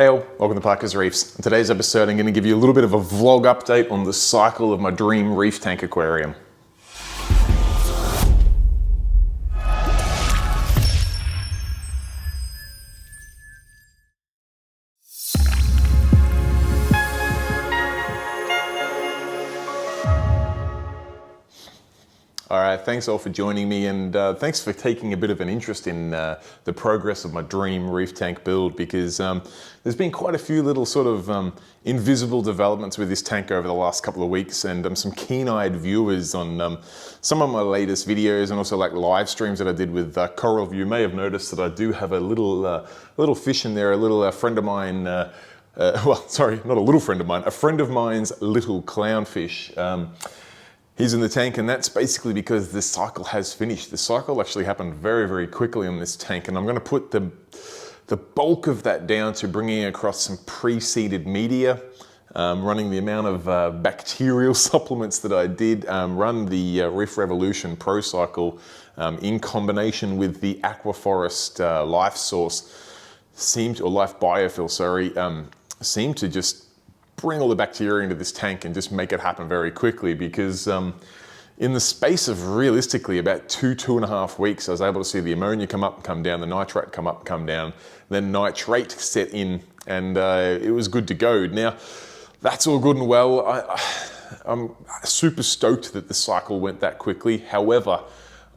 Hey all, welcome to Parker's Reefs. In today's episode I'm going to give you a little bit of a vlog update on the cycle of my Dream Reef Tank aquarium. All right, thanks all for joining me, and thanks for taking a bit of an interest in the progress of my Dream Reef Tank build, because there's been quite a few little sort of invisible developments with this tank over the last couple of weeks, and some keen-eyed viewers on some of my latest videos and also like live streams that I did with Coral View may have noticed that I do have a little fish in there, a little friend of mine, well, sorry, not a little friend of mine, a friend of mine's little clownfish. He's in the tank, and that's basically because this cycle has finished. The cycle actually happened very, very quickly on this tank, and I'm going to put the bulk of that down to bringing across some pre-seeded media, running the amount of bacterial supplements that I did, run the Reef Revolution Pro Cycle in combination with the Aquaforest Life Source, or Life Biofill, sorry, seemed to just bring all the bacteria into this tank and just make it happen very quickly, because in the space of realistically about 2.5 weeks, I was able to see the ammonia come up and come down, the nitrate come up and come down, then nitrate set in, and it was good to go. Now, that's all good and well. I'm super stoked that the cycle went that quickly. However,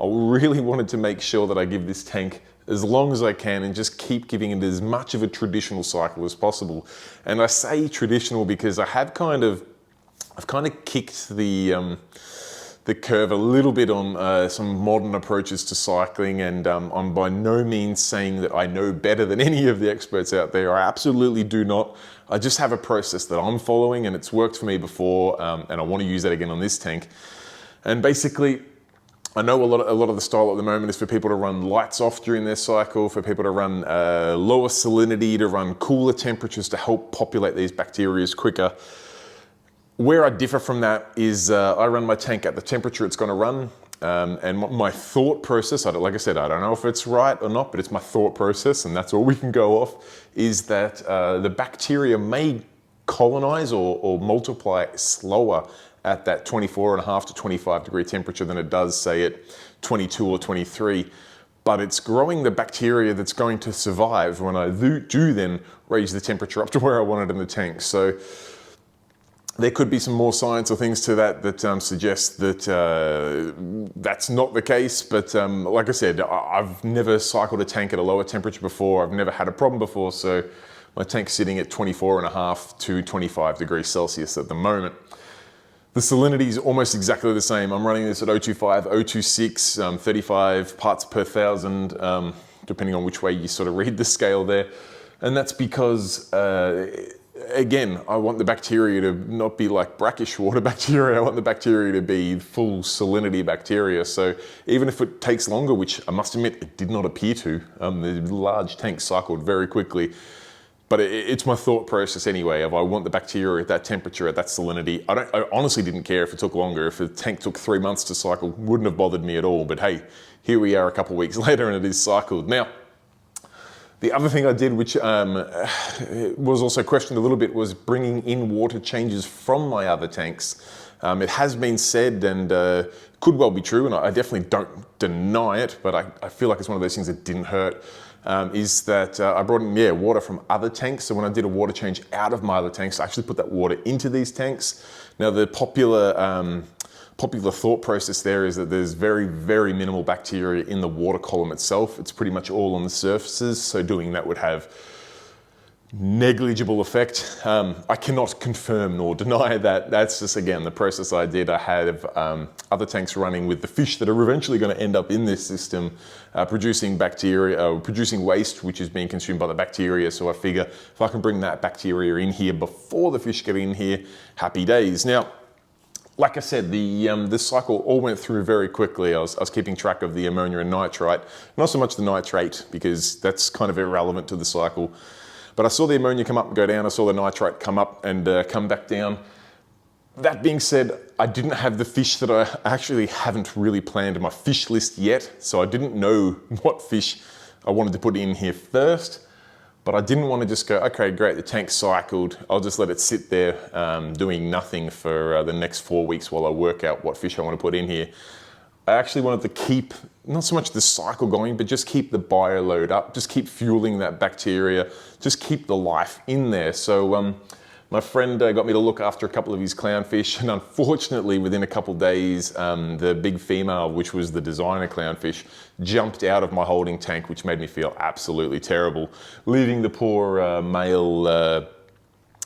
I really wanted to make sure that I give this tank as long as I can and just keep giving it as much of a traditional cycle as possible. And I say traditional because I've kind of kicked the curve a little bit on some modern approaches to cycling, and I'm by no means saying that I know better than any of the experts out there. I absolutely do not. I just have a process that I'm following, and it's worked for me before, and I want to use that again on this tank. And basically, I know a lot of the style at the moment is for people to run lights off during their cycle, for people to run lower salinity, to run cooler temperatures to help populate these bacteria quicker. Where I differ from that is I run my tank at the temperature it's going to run, and my thought process, like I said, I don't know if it's right or not, but it's my thought process, and that's all we can go off, is that the bacteria may colonize or multiply slower at that 24.5 to 25 degree temperature than it does, say, at 22 or 23. But it's growing the bacteria that's going to survive when I do then raise the temperature up to where I want it in the tank. So there could be some more science or things to that suggest that that's not the case. But like I said, I've never cycled a tank at a lower temperature before. I've never had a problem before. So my tank's sitting at 24.5 to 25 degrees Celsius at the moment. The salinity is almost exactly the same. I'm running this at 0.25, 0.26, 35 parts per thousand, depending on which way you sort of read the scale there. And that's because, again, I want the bacteria to not be like brackish water bacteria. I want the bacteria to be full salinity bacteria. So even if it takes longer, which I must admit it did not appear to, the large tank cycled very quickly. But it's my thought process anyway, of I want the bacteria at that temperature, at that salinity. I honestly didn't care if it took longer. If the tank took 3 months to cycle, wouldn't have bothered me at all. But hey, here we are a couple of weeks later and it is cycled. Now, the other thing I did, which was also questioned a little bit, was bringing in water changes from my other tanks. It has been said, and could well be true, and I definitely don't deny it, but I feel like it's one of those things that didn't hurt. Is that I brought in water from other tanks. So when I did a water change out of my other tanks, I actually put that water into these tanks. Now the popular thought process there is that there's very, very minimal bacteria in the water column itself. It's pretty much all on the surfaces, so doing that would have negligible effect. I cannot confirm nor deny that. That's just, again, the process I did. I had other tanks running with the fish that are eventually going to end up in this system, producing bacteria, producing waste, which is being consumed by the bacteria. So I figure if I can bring that bacteria in here before the fish get in here, happy days. Now, like I said, this cycle all went through very quickly. I was keeping track of the ammonia and nitrite, not so much the nitrate, because that's kind of irrelevant to the cycle. But I saw the ammonia come up and go down. I saw the nitrate come up and come back down. That being said, I didn't have the fish that I actually haven't really planned in my fish list yet. So I didn't know what fish I wanted to put in here first. But I didn't want to just go, okay, great, the tank's cycled. I'll just let it sit there doing nothing for the next 4 weeks while I work out what fish I want to put in here. I actually wanted to keep, not so much the cycle going, but just keep the bio load up, just keep fueling that bacteria, just keep the life in there. So my friend got me to look after a couple of his clownfish, and unfortunately within a couple of days, the big female, which was the designer clownfish, jumped out of my holding tank, which made me feel absolutely terrible, leaving the poor male,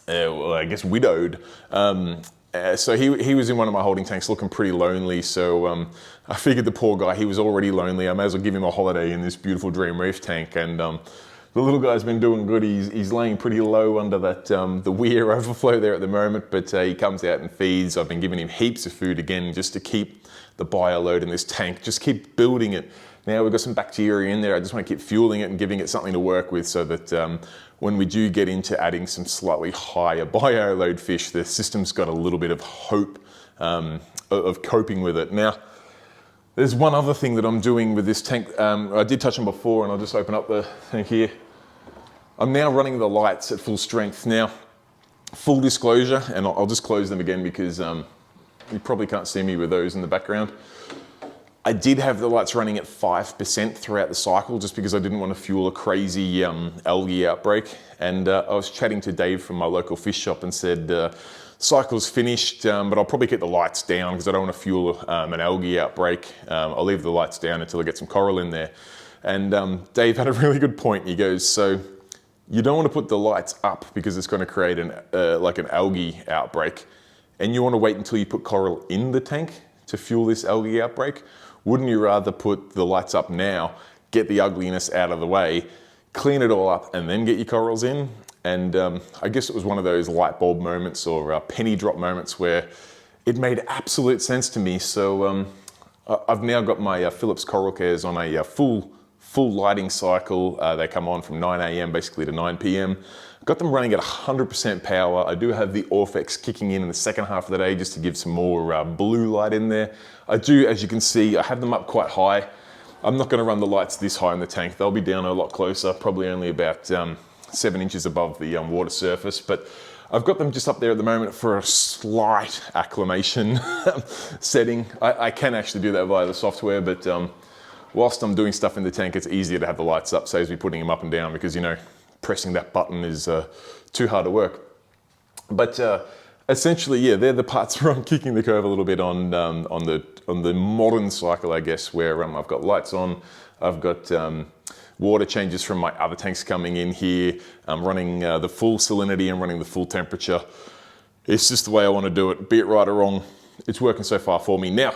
well, I guess widowed. So he was in one of my holding tanks looking pretty lonely, so I figured the poor guy, he was already lonely, I may as well give him a holiday in this beautiful Dream Reef tank. And the little guy's been doing good. He's laying pretty low under that the weir overflow there at the moment, but he comes out and feeds. I've been giving him heaps of food again just to keep the bio load in this tank, just keep building it. Now we've got some bacteria in there. I just want to keep fueling it and giving it something to work with so that when we do get into adding some slightly higher bio load fish, the system's got a little bit of hope of coping with it. Now, there's one other thing that I'm doing with this tank. I did touch on before, and I'll just open up the tank here. I'm now running the lights at full strength. Now, full disclosure, and I'll just close them again because you probably can't see me with those in the background. I did have the lights running at 5% throughout the cycle just because I didn't want to fuel a crazy algae outbreak. And I was chatting to Dave from my local fish shop and said, cycle's finished, but I'll probably keep the lights down because I don't want to fuel an algae outbreak. I'll leave the lights down until I get some coral in there. And Dave had a really good point. He goes, so you don't want to put the lights up because it's going to create like an algae outbreak. And you want to wait until you put coral in the tank to fuel this algae outbreak? Wouldn't you rather put the lights up now, get the ugliness out of the way, clean it all up, and then get your corals in? And I guess it was one of those light bulb moments or penny drop moments where it made absolute sense to me. So I've now got my Philips coral cares on a full lighting cycle. They come on from 9 a.m. basically to 9 p.m. Got them running at 100% power. I do have the Orphex kicking in the second half of the day just to give some more blue light in there. I do, as you can see, I have them up quite high. I'm not going to run the lights this high in the tank. They'll be down a lot closer, probably only about 7 inches above the water surface. But I've got them just up there at the moment for a slight acclimation setting. I can actually do that via the software, but whilst I'm doing stuff in the tank, it's easier to have the lights up, saves me putting them up and down because, you know, pressing that button is too hard to work. But essentially, yeah, they're the parts where I'm kicking the curve a little bit on the modern cycle, I guess, where I've got lights on, I've got water changes from my other tanks coming in here. I'm running the full salinity and running the full temperature. It's just the way I want to do it, be it right or wrong. It's working so far for me. Now,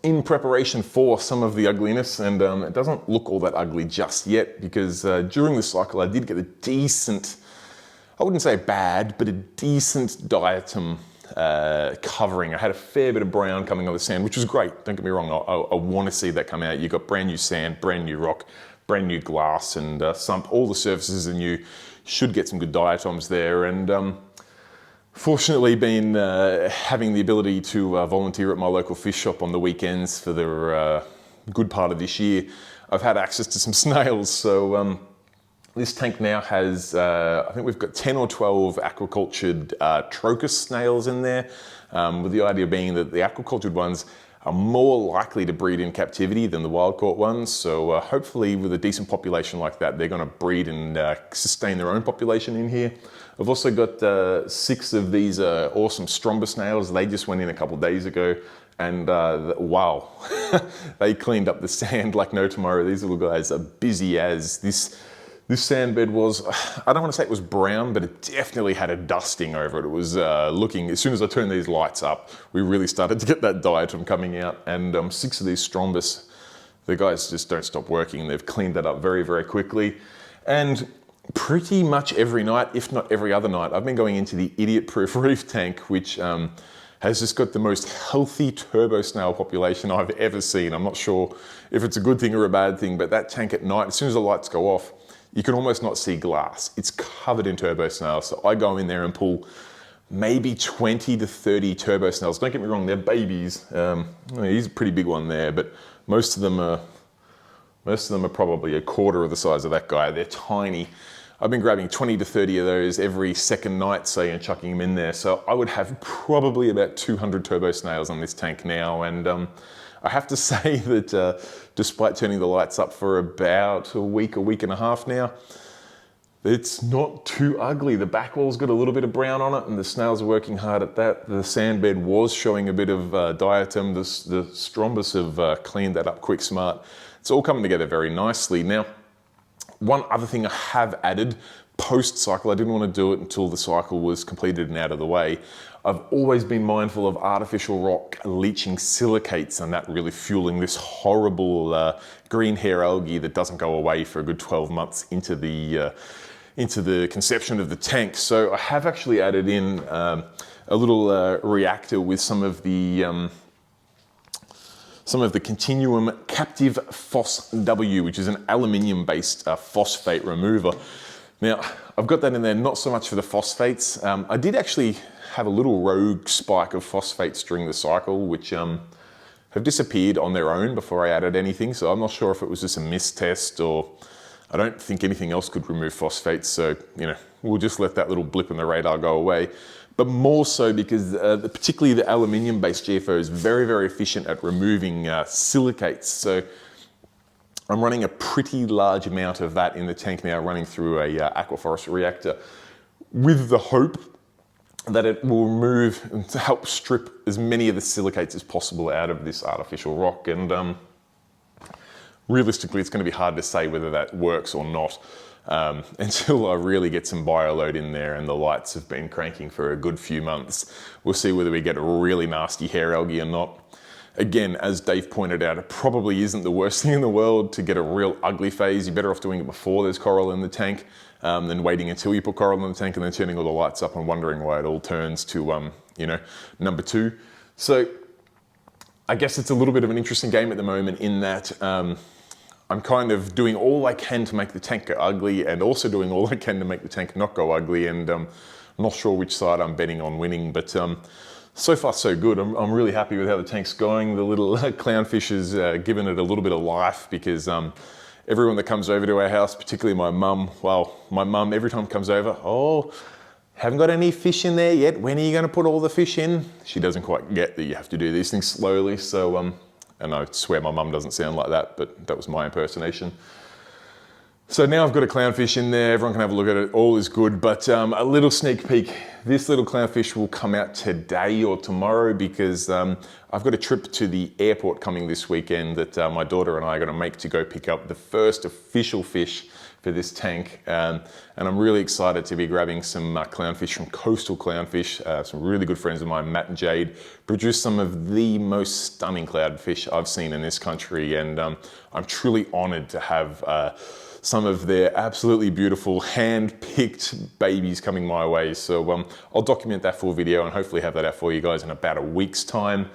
in preparation for some of the ugliness, and it doesn't look all that ugly just yet because during the cycle I did get a decent, I wouldn't say bad, but a decent diatom covering. I had a fair bit of brown coming on the sand, which was great, don't get me wrong, I want to see that come out. You've got brand new sand, brand new rock, brand new glass, and all the surfaces are new. Should get some good diatoms there. And fortunately, been having the ability to volunteer at my local fish shop on the weekends for the good part of this year. I've had access to some snails, so this tank now has, I think we've got 10 or 12 aquacultured trochus snails in there, with the idea being that the aquacultured ones are more likely to breed in captivity than the wild caught ones. So hopefully with a decent population like that, they're gonna breed and sustain their own population in here. I've also got 6 of these awesome Stromba Snails. They just went in a couple days ago, and wow, they cleaned up the sand like no tomorrow. These little guys are busy as. This sand bed was, I don't want to say it was brown, but it definitely had a dusting over it. It was looking, as soon as I turned these lights up, we really started to get that diatom coming out. And 6 of these Strombus, the guys just don't stop working. They've cleaned that up very, very quickly. And pretty much every night, if not every other night, I've been going into the idiot-proof reef tank, which has just got the most healthy turbo snail population I've ever seen. I'm not sure if it's a good thing or a bad thing, but that tank at night, as soon as the lights go off, you can almost not see glass. It's covered in turbo snails. So I go in there and pull maybe 20 to 30 turbo snails. Don't get me wrong, they're babies. He's a pretty big one there, but most of them are probably a quarter of the size of that guy. They're tiny. I've been grabbing 20 to 30 of those every second night, say, and chucking them in there. So I would have probably about 200 turbo snails on this tank now. And I have to say that despite turning the lights up for about a week and a half now, it's not too ugly. The back wall's got a little bit of brown on it and the snails are working hard at that. The sand bed was showing a bit of diatom. The Strombas have cleaned that up quick smart. It's all coming together very nicely. Now, one other thing I have added post-cycle, I didn't want to do it until the cycle was completed and out of the way. I've always been mindful of artificial rock leaching silicates and that really fueling this horrible green hair algae that doesn't go away for a good 12 months into the conception of the tank. So I have actually added in a little reactor with some of the Continuum Captive Phos W, which is an aluminium-based phosphate remover. Now, I've got that in there not so much for the phosphates. I did actually have a little rogue spike of phosphates during the cycle, which have disappeared on their own before I added anything. So I'm not sure if it was just a mistest, or I don't think anything else could remove phosphates. So, you know, we'll just let that little blip in the radar go away. But more so because particularly the aluminium-based GFO is very, very efficient at removing silicates. So I'm running a pretty large amount of that in the tank now, running through a aquaforest reactor with the hope that it will remove and to help strip as many of the silicates as possible out of this artificial rock. And realistically, it's going to be hard to say whether that works or not until I really get some bioload in there and the lights have been cranking for a good few months. We'll see whether we get a really nasty hair algae or not. Again, as Dave pointed out, it probably isn't the worst thing in the world to get a real ugly phase. You're better off doing it before there's coral in the tank than waiting until you put coral in the tank and then turning all the lights up and wondering why it all turns to, you know, number 2. So I guess it's a little bit of an interesting game at the moment in that I'm kind of doing all I can to make the tank go ugly and also doing all I can to make the tank not go ugly. And I'm not sure which side I'm betting on winning, but so far so good. I'm really happy with how the tank's going. The little clownfish has given it a little bit of life because everyone that comes over to our house, particularly my mum, well, my mum every time comes over, oh, haven't got any fish in there yet. When are you going to put all the fish in? She doesn't quite get that you have to do these things slowly. So, and I swear my mum doesn't sound like that, but that was my impersonation. So now I've got a clownfish in there, everyone can have a look at it, all is good, but a little sneak peek. This little clownfish will come out today or tomorrow because I've got a trip to the airport coming this weekend that my daughter and I are going to make to go pick up the first official fish for this tank. And I'm really excited to be grabbing some clownfish from Coastal Clownfish. Some really good friends of mine, Matt and Jade, produce some of the most stunning clownfish I've seen in this country. And I'm truly honored to have some of their absolutely beautiful hand-picked babies coming my way. So I'll document that full video and hopefully have that out for you guys in about a week's time.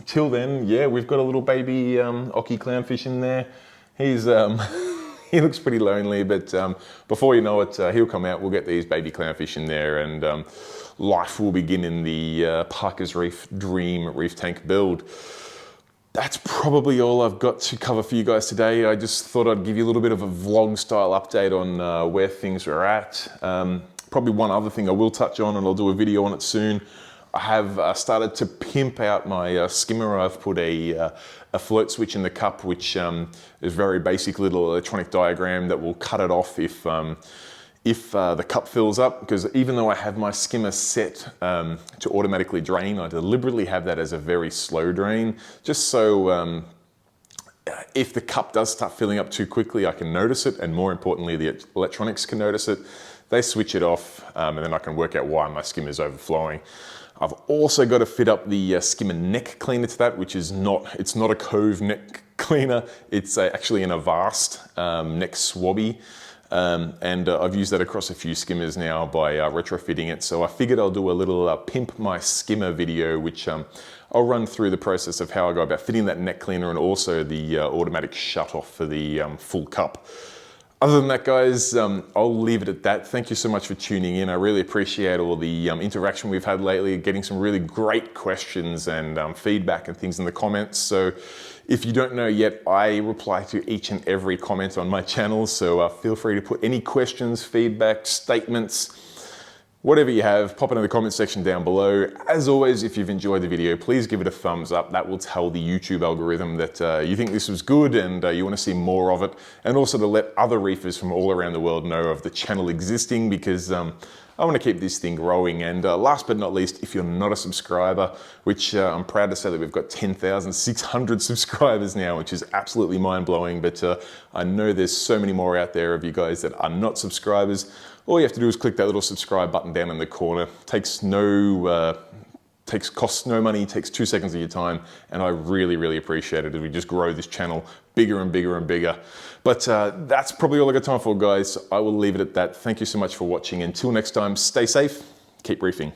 Till then, yeah, we've got a little baby Oki clownfish in there. He's he looks pretty lonely, but before you know it, he'll come out. We'll get these baby clownfish in there and life will begin in the Parker's Reef Dream Reef Tank build. That's probably all I've got to cover for you guys today. I just thought I'd give you a little bit of a vlog style update on where things are at. Probably one other thing I will touch on, and I'll do a video on it soon. I have started to pimp out my skimmer. I've put a float switch in the cup, which is a very basic little electronic diagram that will cut it off if the cup fills up, because even though I have my skimmer set to automatically drain, I deliberately have that as a very slow drain, just so if the cup does start filling up too quickly, I can notice it, and more importantly, the electronics can notice it. They switch it off, and then I can work out why my skimmer is overflowing. I've also got to fit up the skimmer neck cleaner to that, which is it's not a Cove neck cleaner, it's actually an Avast neck swabby. And I've used that across a few skimmers now by retrofitting it. So I figured I'll do a little pimp my skimmer video, which I'll run through the process of how I go about fitting that neck cleaner and also the automatic shut off for the full cup. Other than that, guys, I'll leave it at that. Thank you so much for tuning in. I really appreciate all the interaction we've had lately, getting some really great questions and feedback and things in the comments. So if you don't know yet, I reply to each and every comment on my channel. So feel free to put any questions, feedback, statements, whatever you have, pop it in the comment section down below. As always, if you've enjoyed the video, please give it a thumbs up. That will tell the YouTube algorithm that you think this was good and you want to see more of it. And also to let other reefers from all around the world know of the channel existing, because I want to keep this thing growing. And last but not least, if you're not a subscriber, which I'm proud to say that we've got 10,600 subscribers now, which is absolutely mind-blowing. But I know there's so many more out there of you guys that are not subscribers. All you have to do is click that little subscribe button down in the corner. Costs no money, takes 2 seconds of your time, and I really, really appreciate it as we just grow this channel bigger and bigger and bigger. But that's probably all I got time for, guys. I will leave it at that. Thank you so much for watching. Until next time, stay safe, keep reefing.